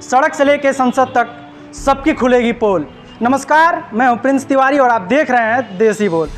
सड़क से लेकर संसद तक सबकी खुलेगी पोल। नमस्कार, मैं हूं प्रिंस तिवारी और आप देख रहे हैं देसी बोल।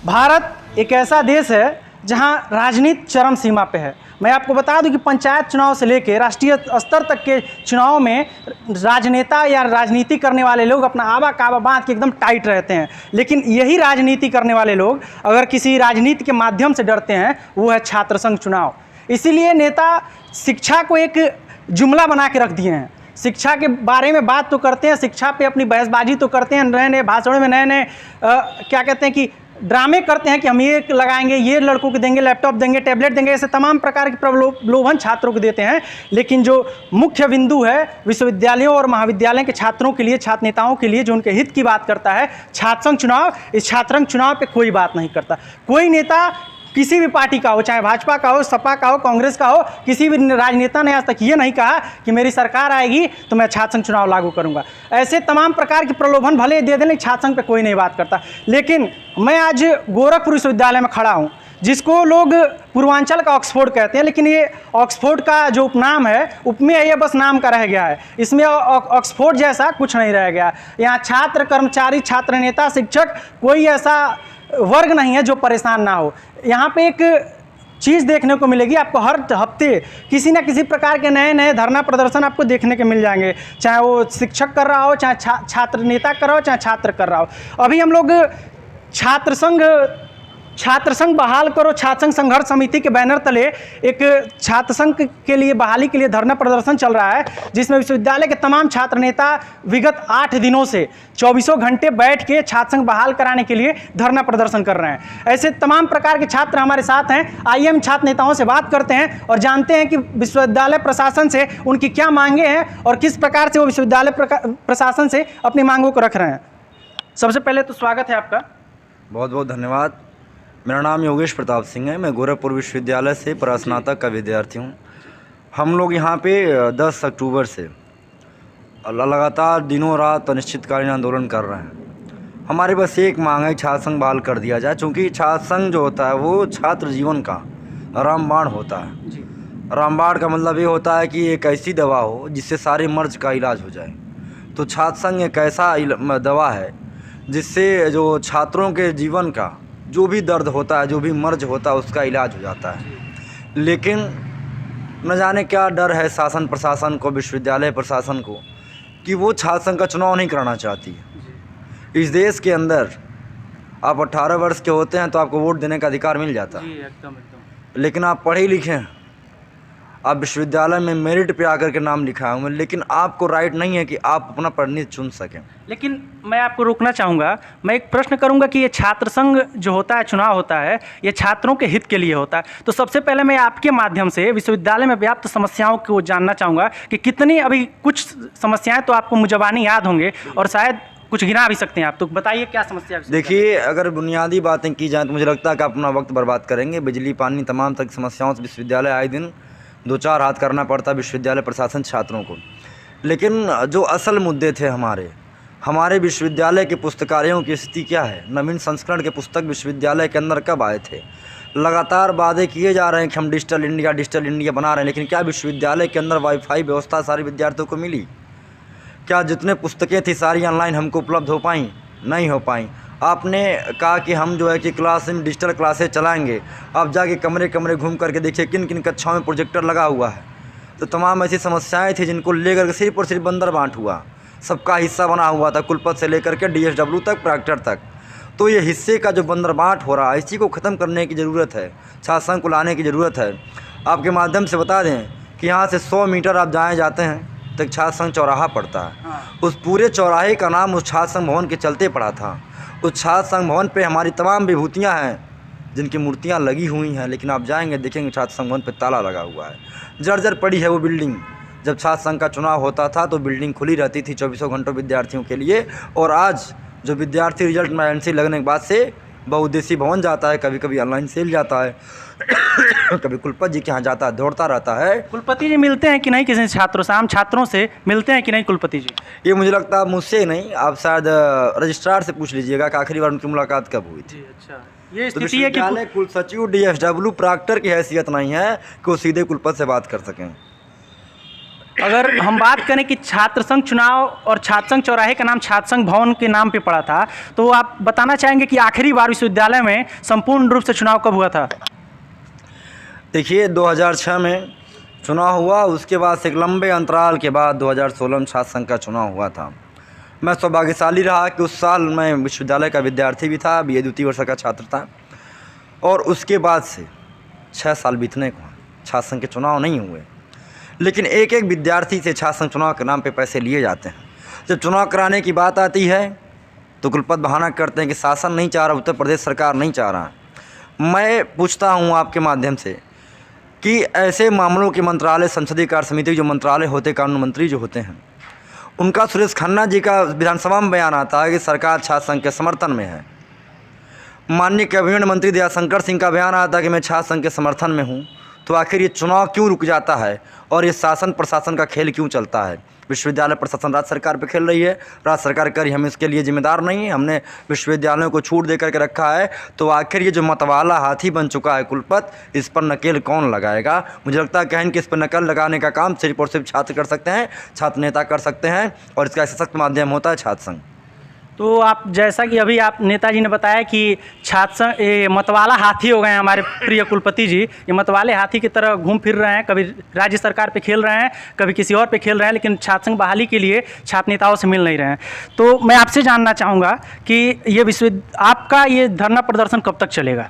भारत एक ऐसा देश है जहां राजनीति चरम सीमा पे है। मैं आपको बता दूं कि पंचायत चुनाव से लेकर राष्ट्रीय स्तर तक के चुनाव में राजनेता या राजनीति करने वाले लोग अपना आवा कावा बांध के एकदम टाइट रहते हैं, लेकिन यही राजनीति करने वाले लोग अगर किसी राजनीति के माध्यम से डरते हैं, वो है छात्र संघ चुनाव। इसीलिए नेता शिक्षा को एक जुमला बना के रख दिए हैं। शिक्षा के बारे में बात तो करते हैं, शिक्षा पे अपनी बहसबाजी तो करते हैं, नए नए भाषणों में नए नए क्या कहते हैं कि ड्रामे करते हैं कि हम ये लगाएंगे, ये लड़कों को देंगे, लैपटॉप देंगे, टैबलेट देंगे, ऐसे तमाम प्रकार के प्रलोभन छात्रों को देते हैं। लेकिन जो मुख्य बिंदु है विश्वविद्यालयों और महाविद्यालयों के छात्रों के लिए, छात्र नेताओं के लिए, जो उनके हित की बात करता है, छात्र संघ चुनाव। इस छात्र संघ चुनाव पे कोई बात नहीं करता। कोई नेता किसी भी पार्टी का हो, चाहे भाजपा का हो, सपा का हो, कांग्रेस का हो, किसी भी राजनेता ने आज तक ये नहीं कहा कि मेरी सरकार आएगी तो मैं छात्र संघ चुनाव लागू करूंगा। ऐसे तमाम प्रकार के प्रलोभन भले दे दें, लेकिन छात्र संघ पे कोई नहीं बात करता। लेकिन मैं आज गोरखपुर विश्वविद्यालय में खड़ा हूँ, जिसको लोग पूर्वांचल का ऑक्सफोर्ड कहते हैं, लेकिन ये ऑक्सफोर्ड का जो उपनाम है, उपमेय ये बस नाम का रह गया है। इसमें ऑक्सफोर्ड जैसा कुछ नहीं रह गया। यहाँ छात्र, कर्मचारी, छात्र नेता, शिक्षक, कोई ऐसा वर्ग नहीं है जो परेशान ना हो। यहाँ पे एक चीज़ देखने को मिलेगी आपको, हर हफ्ते किसी न किसी प्रकार के नए नए धरना प्रदर्शन आपको देखने के मिल जाएंगे, चाहे वो शिक्षक कर रहा हो, चाहे छात्र नेता कर रहा हो, चाहे छात्र कर रहा हो। अभी हम लोग छात्र संघ बहाल करो, छात्र संघ संघर्ष समिति के बैनर तले एक छात्र संघ के लिए बहाली के लिए धरना प्रदर्शन चल रहा है, जिसमें विश्वविद्यालय के तमाम छात्र नेता विगत 8 दिनों से 24 घंटे बैठ के छात्र संघ बहाल कराने के लिए धरना प्रदर्शन कर रहे हैं। ऐसे तमाम प्रकार के छात्र हमारे साथ हैं। आइए हम छात्र नेताओं से बात करते हैं और जानते हैं कि विश्वविद्यालय प्रशासन से उनकी क्या मांगे हैं और किस प्रकार से वो विश्वविद्यालय प्रशासन से अपनी मांगों को रख रहे हैं। सबसे पहले तो स्वागत है आपका। बहुत बहुत धन्यवाद। मेरा नाम योगेश प्रताप सिंह है। मैं गोरखपुर विश्वविद्यालय से परास्नातक का विद्यार्थी हूँ। हम लोग यहाँ पे 10 अक्टूबर से लगातार दिनों रात अनिश्चितकालीन आंदोलन कर रहे हैं। हमारी बस एक मांग है, छात्र संघ बहाल कर दिया जाए, क्योंकि छात्र संघ जो होता है वो छात्र जीवन का रामबाण होता है। रामबाण का मतलब ये होता है कि एक ऐसी दवा हो जिससे सारे मर्ज का इलाज हो जाए। तो छात्र संघ एक ऐसा दवा है जिससे जो छात्रों के जीवन का जो भी दर्द होता है, जो भी मर्ज होता है, उसका इलाज हो जाता है। लेकिन न जाने क्या डर है शासन प्रशासन को, विश्वविद्यालय प्रशासन को, कि वो छात्र संघ का चुनाव नहीं कराना चाहती है। इस देश के अंदर आप 18 वर्ष के होते हैं तो आपको वोट देने का अधिकार मिल जाता है। एकदम। लेकिन आप पढ़े लिखे हैं, आप विश्वविद्यालय में मेरिट पे आकर के नाम लिखाए हुए, लेकिन आपको राइट नहीं है कि आप अपना प्रतिनिधि चुन सकें। लेकिन मैं आपको रोकना चाहूँगा, मैं एक प्रश्न करूँगा कि ये छात्र संघ जो होता है, चुनाव होता है, ये छात्रों के हित के लिए होता है। तो सबसे पहले मैं आपके माध्यम से विश्वविद्यालय में व्याप्त समस्याओं को जानना चाहूँगा कि कितनी, अभी कुछ समस्याएं तो आपको मुजबानी याद होंगे और शायद कुछ गिना भी सकते हैं आप, तो बताइए क्या समस्या है। देखिए, अगर बुनियादी बातें की जाएँ तो मुझे लगता है कि आप अपना वक्त बर्बाद करेंगे। बिजली, पानी, तमाम तक समस्याओं से विश्वविद्यालय आए दिन 2-4 हाथ करना पड़ता है विश्वविद्यालय प्रशासन छात्रों को। लेकिन जो असल मुद्दे थे हमारे विश्वविद्यालय के पुस्तकालयों की स्थिति क्या है, नवीन संस्करण के पुस्तक विश्वविद्यालय के अंदर कब आए थे। लगातार वादे किए जा रहे हैं कि हम डिजिटल इंडिया बना रहे हैं, लेकिन क्या विश्वविद्यालय के अंदर वाईफाई व्यवस्था सारे विद्यार्थियों को मिली? क्या जितने पुस्तकें थी सारी ऑनलाइन हमको उपलब्ध हो पाई? नहीं हो पाई। आपने कहा कि हम जो है कि क्लास में डिजिटल क्लासेस चलाएंगे। आप जाके कमरे कमरे घूम करके देखिए किन किन कक्षाओं में प्रोजेक्टर लगा हुआ है। तो तमाम ऐसी समस्याएं थी जिनको लेकर के सिर्फ और सिर्फ बंदर बांट हुआ, सबका हिस्सा बना हुआ था, कुलपति से लेकर के DSW तक, प्रॉक्टर तक। तो ये हिस्से का जो बंदर बांट हो रहा है, इसी को ख़त्म करने की ज़रूरत है, छात्र संघ को लाने की ज़रूरत है। आपके माध्यम से बता दें कि यहाँ से 100 मीटर आप जाते हैं तो एक छात्र संघ चौराहा पड़ता है। उस पूरे चौराहे का नाम उस छात्र संघ भवन के चलते पड़ा था। उस छात्र संघ भवन पे हमारी तमाम विभूतियाँ हैं जिनकी मूर्तियाँ लगी हुई हैं, लेकिन आप जाएंगे देखेंगे छात्र संघ भवन पे ताला लगा हुआ है, जर्जर पड़ी है वो बिल्डिंग। जब छात्र संघ का चुनाव होता था तो बिल्डिंग खुली रहती थी 24 घंटों विद्यार्थियों के लिए। और आज जो विद्यार्थी रिजल्ट में एंट्री लगने के बाद से बहुउद्देशीय भवन जाता है, कभी कभी ऑनलाइन सेल जाता है, कभी कुलपति जी के यहाँ जाता है, दौड़ता रहता है। कुलपति जी मिलते हैं कि नहीं किसी छात्रों से, आम छात्रों से मिलते हैं कि नहीं कुलपति जी? ये मुझे लगता है मुझसे नहीं, आप शायद रजिस्ट्रार से पूछ लीजिएगा कि आखिरी बार उनकी मुलाकात कब हुई थी। अच्छा, ये तो स्थिति है कि कुल सचिव DSW प्रॉक्टर की हैसियत नहीं है कि वो सीधे कुलपति से बात कर सकें। अगर हम बात करें कि छात्र संघ चुनाव और छात्र संघ चौराहे का नाम छात्र संघ भवन के नाम पे पड़ा था, तो आप बताना चाहेंगे कि आखिरी बार विश्वविद्यालय में संपूर्ण रूप से चुनाव कब हुआ था? देखिए 2006 में चुनाव हुआ, उसके बाद से एक लंबे अंतराल के बाद 2016 में छात्र संघ का चुनाव हुआ था। मैं सौभाग्यशाली रहा कि उस साल मैं विश्वविद्यालय का विद्यार्थी भी था, BA द्वितीय वर्ष का छात्र था, और उसके बाद से 6 साल बीतने को छात्र संघ के चुनाव नहीं हुए। लेकिन एक एक विद्यार्थी से छात्र संघ चुनाव के नाम पे पैसे लिए जाते हैं। जब चुनाव कराने की बात आती है तो कुलपति बहाना करते हैं कि शासन नहीं चाह रहा, उत्तर प्रदेश सरकार नहीं चाह रहा। मैं पूछता हूँ आपके माध्यम से कि ऐसे मामलों के मंत्रालय, संसदीय कार्य समिति जो मंत्रालय होते, कानून मंत्री जो होते हैं, उनका सुरेश खन्ना जी का विधानसभा में बयान आता है कि सरकार छात्र संघ के समर्थन में है। माननीय कैबिनेट मंत्री दयाशंकर सिंह का बयान आता है कि मैं छात्र संघ के समर्थन में हूँ। तो आखिर ये चुनाव क्यों रुक जाता है और ये शासन प्रशासन का खेल क्यों चलता है? विश्वविद्यालय प्रशासन राज्य सरकार पे खेल रही है, राज्य सरकार कर हम इसके लिए जिम्मेदार नहीं है, हमने विश्वविद्यालयों को छूट दे करके रखा है। तो आखिर ये जो मतवाला हाथी बन चुका है कुलपति, इस पर नकेल कौन लगाएगा? मुझे लगता है कहीं कि इस पर नकेल लगाने का काम सिर्फ और सिर्फ छात्र कर सकते हैं, छात्र नेता कर सकते हैं, और इसका सशक्त माध्यम होता है छात्र संघ। तो आप जैसा कि अभी आप नेताजी ने बताया कि छात्र संघ ये मतवाला हाथी हो गए हैं हमारे प्रिय कुलपति जी, ये मतवाले हाथी की तरह घूम फिर रहे हैं, कभी राज्य सरकार पे खेल रहे हैं, कभी किसी और पे खेल रहे हैं, लेकिन छात्र संघ बहाली के लिए छात्र नेताओं से मिल नहीं रहे हैं। तो मैं आपसे जानना चाहूँगा कि ये आपका ये धरना प्रदर्शन कब तक चलेगा?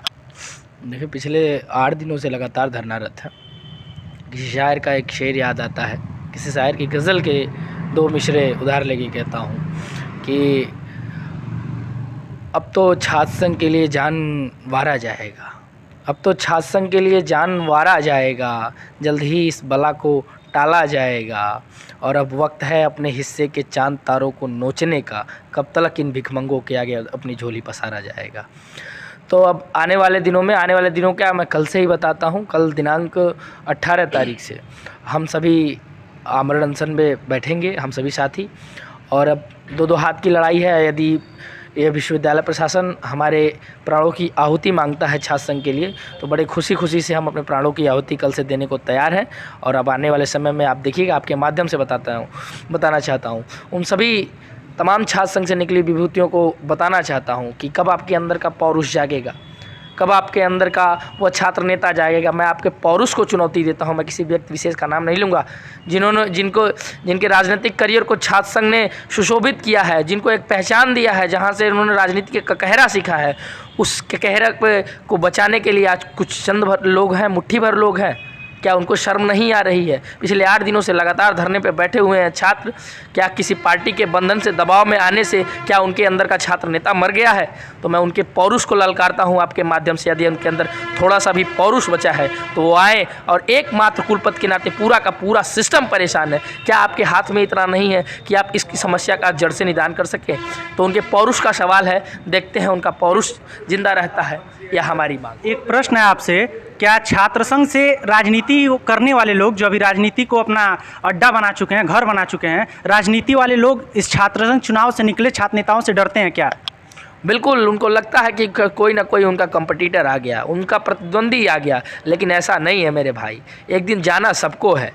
देखिए, पिछले 8 दिनों से लगातार धरनारत है। किसी शायर का एक शेर याद आता है, किसी शायर की गज़ल के 2 मिसरे उधार लेके कहता हूँ कि अब तो छात्र संघ के लिए जान वारा जाएगा, अब तो छात्र संघ के लिए जान वारा जाएगा, जल्द ही इस बला को टाला जाएगा, और अब वक्त है अपने हिस्से के चांद तारों को नोचने का, कब तक इन भिखमंगों के आगे अपनी झोली पसारा जाएगा। तो अब आने वाले दिनों क्या मैं कल से ही बताता हूँ। कल दिनांक 18 तारीख से हम सभी आमरण अनशन में बैठेंगे, हम सभी साथी, और अब 2-2 हाथ की लड़ाई है। यदि ये विश्वविद्यालय प्रशासन हमारे प्राणों की आहुति मांगता है छात्र संघ के लिए, तो बड़े खुशी से हम अपने प्राणों की आहुति कल से देने को तैयार हैं। और अब आने वाले समय में आप देखिएगा, आपके माध्यम से बताना चाहता हूँ उन सभी तमाम छात्र संघ से निकली विभूतियों को बताना चाहता हूँ कि कब आपके अंदर का पौरुष जागेगा, कब आपके अंदर का वो छात्र नेता जाएगा। मैं आपके पौरुष को चुनौती देता हूं। मैं किसी व्यक्ति विशेष का नाम नहीं लूँगा, जिनके राजनीतिक करियर को छात्र संघ ने सुशोभित किया है, जिनको एक पहचान दिया है, जहां से उन्होंने राजनीति के ककहरा सीखा है। उस ककहरा को बचाने के लिए आज कुछ चंद भर लोग हैं, मुट्ठी भर लोग हैं। क्या उनको शर्म नहीं आ रही है? पिछले 8 दिनों से लगातार धरने पे बैठे हुए हैं छात्र। क्या किसी पार्टी के बंधन से, दबाव में आने से क्या उनके अंदर का छात्र नेता मर गया है? तो मैं उनके पौरुष को ललकारता हूं आपके माध्यम से। यदि उनके अंदर थोड़ा सा भी पौरुष बचा है तो वो आए, और एकमात्र कुलपति के नाते पूरा का पूरा सिस्टम परेशान है। क्या आपके हाथ में इतना नहीं है कि आप इसकी समस्या का जड़ से निदान कर सकें? तो उनके पौरुष का सवाल है, देखते हैं उनका पौरुष जिंदा रहता है या हमारी मांग। एक प्रश्न है आपसे, क्या छात्र संघ से राजनीति करने वाले लोग जो अभी राजनीति को अपना अड्डा बना चुके हैं, घर बना चुके हैं, राजनीति वाले लोग इस छात्र संघ चुनाव से निकले छात्र नेताओं से डरते हैं क्या? बिल्कुल, उनको लगता है कि कोई ना कोई उनका कंपटीटर आ गया, उनका प्रतिद्वंदी आ गया, लेकिन ऐसा नहीं है मेरे भाई। एक दिन जाना सबको है।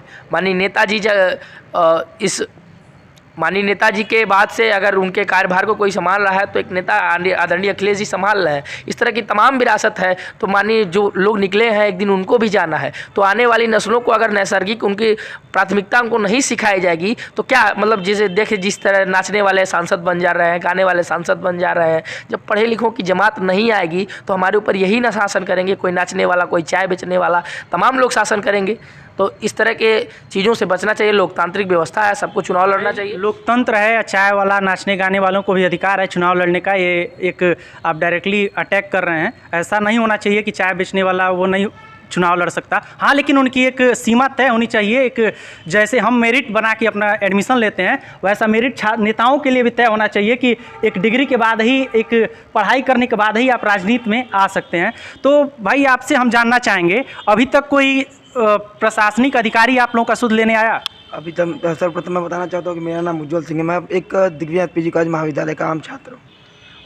माननीय नेताजी के बाद से अगर उनके कार्यभार को कोई संभाल रहा है तो एक नेता आदरणीय अखिलेश जी संभाल रहे हैं। इस तरह की तमाम विरासत है। तो माननीय जो लोग निकले हैं, एक दिन उनको भी जाना है। तो आने वाली नस्लों को अगर नैसर्गिक उनकी प्राथमिकता उनको नहीं सिखाई जाएगी तो क्या मतलब, जिस तरह नाचने वाले सांसद बन जा रहे हैं, गाने वाले सांसद बन जा रहे हैं, जब पढ़े लिखों की जमात नहीं आएगी तो हमारे ऊपर यही ना शासन करेंगे। कोई नाचने वाला, कोई चाय बेचने वाला, तमाम लोग शासन करेंगे। तो इस तरह के चीज़ों से बचना चाहिए। लोकतांत्रिक व्यवस्था है, सबको चुनाव लड़ना चाहिए। लोकतंत्र है, या चाय वाला, नाचने गाने वालों को भी अधिकार है चुनाव लड़ने का। ये एक आप डायरेक्टली अटैक कर रहे हैं। ऐसा नहीं होना चाहिए कि चाय बेचने वाला वो नहीं चुनाव लड़ सकता। हाँ, लेकिन उनकी एक सीमा तय होनी चाहिए। एक जैसे हम मेरिट बना के अपना एडमिशन लेते हैं, वैसा मेरिट नेताओं के लिए भी तय होना चाहिए कि एक डिग्री के बाद ही, एक पढ़ाई करने के बाद ही आप राजनीति में आ सकते हैं। तो भाई, आपसे हम जानना चाहेंगे, अभी तक कोई प्रशासनिक अधिकारी आप लोगों का सुध लेने आया? अभी तक सर्वप्रथम मैं बताना चाहता हूँ कि मेरा नाम उज्ज्वल सिंह है। मैं एक दिग्विजय पीजी कॉलेज महाविद्यालय का आम छात्र हूँ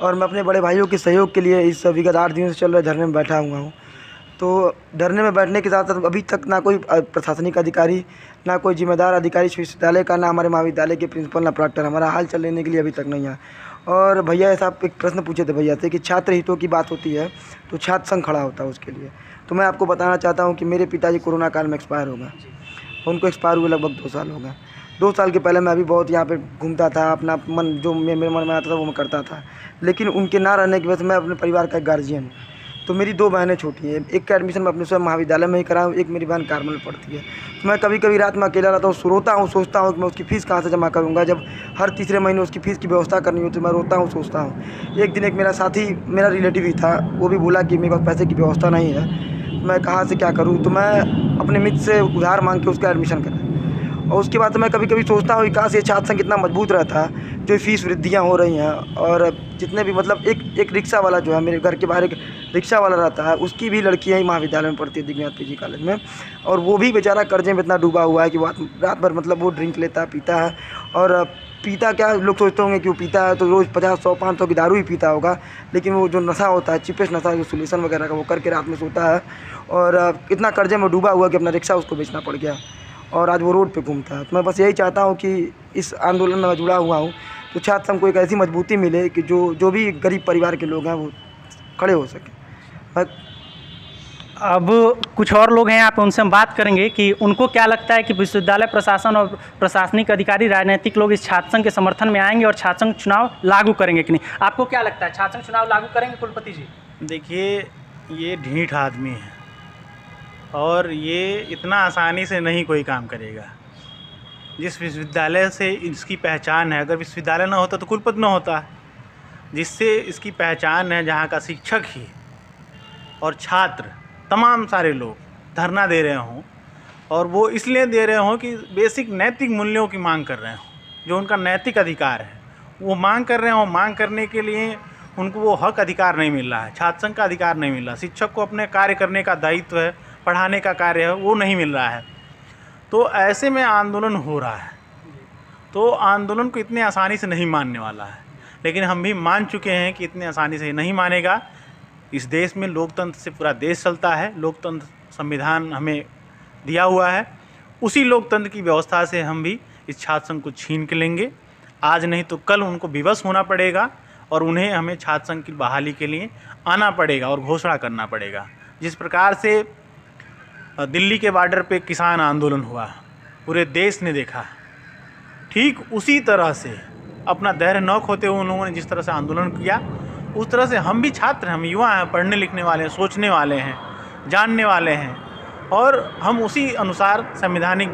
और मैं अपने बड़े भाइयों के सहयोग के लिए इस विगत 8 दिनों से चल रहे धरने में बैठा हुआ हूँ। तो डरने में बैठने के साथ साथ अभी तक ना कोई प्रशासनिक अधिकारी, ना कोई जिम्मेदार अधिकारी विश्वविद्यालय का, ना हमारे महाविद्यालय के प्रिंसिपल, ना प्रॉक्टर हमारा हाल चाल लेने के लिए अभी तक नहीं आया। और भैया ऐसा एक प्रश्न पूछे थे भैया से कि छात्र हितों की बात होती है तो छात्र संघ खड़ा होता है उसके लिए। तो मैं आपको बताना चाहता हूँ कि मेरे पिताजी कोरोना काल में एक्सपायर हो गए। उनको एक्सपायर हुए लगभग 2 साल हो गए। 2 साल के पहले मैं भी बहुत यहाँ पे घूमता था, अपना मन जो मेरे मन में आता था वो मैं करता था। लेकिन उनके ना रहने की वजह से मैं अपने परिवार का एक गार्जियन हूँ। तो मेरी 2 बहनें छोटी हैं, एक का एडमिशन मैं अपने स्वयं महाविद्यालय में ही कराऊँ, एक मेरी बहन कार्मल में पढ़ती है। तो मैं कभी कभी रात में अकेला रहता हूँ, रोता हूँ, सोचता हूँ कि मैं उसकी फ़ीस कहाँ से जमा करूँगा। जब हर तीसरे महीने उसकी फ़ीस की व्यवस्था करनी होती है, मैं रोता हूँ, सोचता हूँ। एक दिन एक मेरा साथी, मेरा रिलेटिव ही था, वो भी बोला कि मेरे पास पैसे की व्यवस्था नहीं है, मैं कहाँ से क्या करूँ। तो मैं अपने मित्र से उधार मांग के उसका एडमिशन करा। और उसके बाद मैं कभी कभी सोचता हूँ कि काश ये छात्र संघ कितना मजबूत रहता है। जो फीस वृद्धियाँ हो रही हैं और जितने भी मतलब एक रिक्शा वाला जो है, मेरे घर के बाहर एक रिक्शा वाला रहता है, उसकी भी लड़कियाँ ही महाविद्यालय में पढ़ती है, दिव्यांग पीजी कॉलेज में। और वो भी बेचारा कर्जे में इतना डूबा हुआ है कि रात भर मतलब वो ड्रिंक लेता पीता है। और पीता क्या, लोग सोचते होंगे कि वो पीता है तो रोज़ 50, 100, 500 की दारू ही पीता होगा, लेकिन वो जो नशा होता है, चिपेस्ट नशा, जो सोल्यूशन वगैरह का, वो करके रात में सोता है। और इतना कर्जे में डूबा हुआ कि अपना रिक्शा उसको बेचना पड़ गया और आज वो रोड पे घूमता है। तो मैं बस यही चाहता हूँ कि इस आंदोलन में मैं जुड़ा हुआ हूँ तो छात्र संघ को एक ऐसी मजबूती मिले कि जो भी गरीब परिवार के लोग हैं वो खड़े हो सकें। अब कुछ और लोग हैं यहाँ पे, उनसे हम बात करेंगे कि उनको क्या लगता है कि विश्वविद्यालय प्रशासन और प्रशासनिक अधिकारी, राजनीतिक लोग इस छात्र संघ के समर्थन में आएंगे और छात्र संघ चुनाव लागू करेंगे कि नहीं। आपको क्या लगता है, छात्र संघ चुनाव लागू करेंगे कुलपति जी? देखिए, ये ढीठ आदमी है और ये इतना आसानी से नहीं कोई काम करेगा। जिस विश्वविद्यालय से इसकी पहचान है, अगर विश्वविद्यालय ना होता तो कुलपति ना होता, जिससे इसकी पहचान है, जहाँ का शिक्षक ही और छात्र तमाम सारे लोग धरना दे रहे हों, और वो इसलिए दे रहे हों कि बेसिक नैतिक मूल्यों की मांग कर रहे हों, जो उनका नैतिक अधिकार है वो मांग कर रहे हों। मांग करने के लिए उनको वो हक अधिकार नहीं मिल रहा है, छात्र संघ का अधिकार नहीं मिल रहा, शिक्षक को अपने कार्य करने का दायित्व है, पढ़ाने का कार्य है, वो नहीं मिल रहा है। तो ऐसे में आंदोलन हो रहा है, तो आंदोलन को इतने आसानी से नहीं मानने वाला है। लेकिन हम भी मान चुके हैं कि इतने आसानी से नहीं मानेगा। इस देश में लोकतंत्र से पूरा देश चलता है, लोकतंत्र संविधान हमें दिया हुआ है, उसी लोकतंत्र की व्यवस्था से हम भी इस छात्र संघ को छीन के लेंगे। आज नहीं तो कल उनको विवश होना पड़ेगा और उन्हें हमें छात्र संघ की बहाली के लिए आना पड़ेगा और घोषणा करना पड़ेगा। जिस प्रकार से दिल्ली के बॉर्डर पे किसान आंदोलन हुआ, पूरे देश ने देखा, ठीक उसी तरह से अपना धैर्य न खोते हुए उन लोगों ने जिस तरह से आंदोलन किया, उस तरह से हम भी छात्र हैं, हम युवा हैं, पढ़ने लिखने वाले हैं, सोचने वाले हैं, जानने वाले हैं, और हम उसी अनुसार संवैधानिक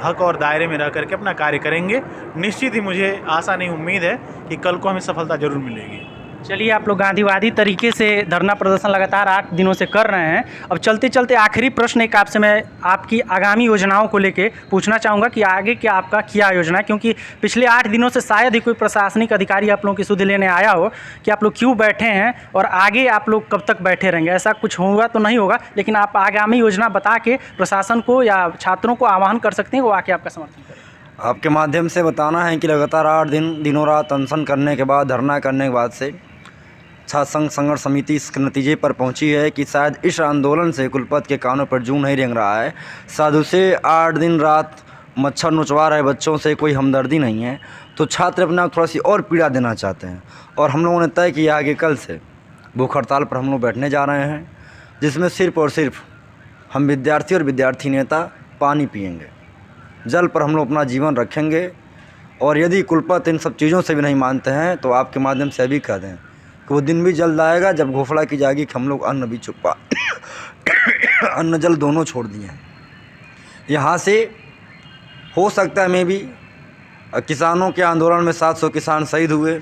हक और दायरे में रह करके अपना कार्य करेंगे। निश्चित ही मुझे आशा नहीं, उम्मीद है कि कल को हमें सफलता जरूर मिलेगी। चलिए, आप लोग गांधीवादी तरीके से धरना प्रदर्शन लगातार 8 दिनों से कर रहे हैं। अब चलते चलते आखिरी प्रश्न एक आपसे मैं आपकी आगामी योजनाओं को लेके पूछना चाहूँगा कि आगे क्या आपका क्या योजना है, क्योंकि पिछले 8 दिनों से शायद ही कोई प्रशासनिक अधिकारी आप लोगों की सुध लेने आया हो कि आप लोग क्यों बैठे हैं और आगे आप लोग कब तक बैठे रहेंगे। ऐसा कुछ होगा तो नहीं होगा, लेकिन आप आगामी योजना बता के प्रशासन को या छात्रों को आह्वान कर सकते हैं वो आके आपका समर्थन करें। आपके माध्यम से बताना है कि लगातार 8 दिन दिनों रात अनशन करने के बाद, धरना करने के बाद से छात्र संघ संघर्ष समिति इस नतीजे पर पहुंची है कि शायद इस आंदोलन से कुलपति के कानों पर जूं नहीं रेंग रहा है। साधु से 8 दिन रात मच्छर नुचवा रहे बच्चों से कोई हमदर्दी नहीं है, तो छात्र अपने आप थोड़ा सी और पीड़ा देना चाहते हैं। और हम लोगों ने तय किया आगे कल से भूख हड़ताल पर हम लोग बैठने जा रहे हैं, जिसमें सिर्फ़ और सिर्फ हम विद्यार्थी और विद्यार्थी नेता पानी पिएंगे, जल पर हम लोग अपना जीवन रखेंगे। और यदि कुलपति इन सब चीज़ों से भी नहीं मानते हैं तो आपके माध्यम से अभी कह दें कि वो दिन भी जल्द आएगा जब घोषणा की जाएगी कि हम लोग अन्न भी चुपा अन्न जल दोनों छोड़ दिए हैं। यहाँ से हो सकता है मैं भी किसानों के आंदोलन में 700 किसान शहीद हुए,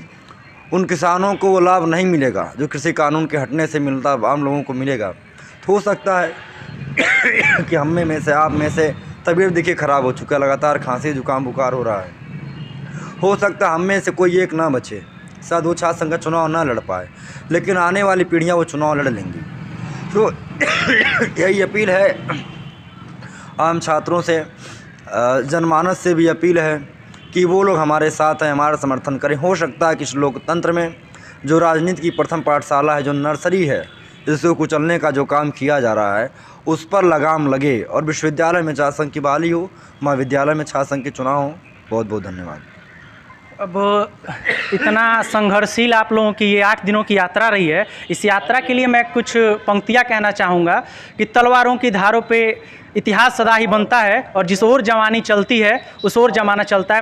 उन किसानों को वो लाभ नहीं मिलेगा जो कृषि कानून के हटने से मिलता आम लोगों को मिलेगा। तो हो सकता है कि हम में से, आप में से तबीयत देखिए ख़राब हो चुका है, लगातार खांसी जुकाम बुखार हो रहा है। हो सकता है हम में से कोई एक ना बचे, शायद वो छात्र संघ चुनाव ना लड़ पाए, लेकिन आने वाली पीढ़ियाँ वो चुनाव लड़ लेंगी। तो यही अपील है आम छात्रों से, जनमानस से भी अपील है कि वो लोग हमारे साथ हैं, हमारा समर्थन करें। हो सकता है कि इस लोकतंत्र में जो राजनीति की प्रथम पाठशाला है, जो नर्सरी है, इसको कुचलने का जो काम किया जा रहा है उस पर लगाम लगे और विश्वविद्यालय में छात्र संघ की बहाली हो, महाविद्यालय में छात्र संघ के चुनाव हो। बहुत बहुत धन्यवाद। अब इतना संघर्षशील आप लोगों की ये 8 दिनों की यात्रा रही है। इस यात्रा के लिए मैं कुछ पंक्तियाँ कहना चाहूँगा कि तलवारों की धारों पे इतिहास सदा ही बनता है और जिस ओर जवानी चलती है उस ओर जमाना चलता है।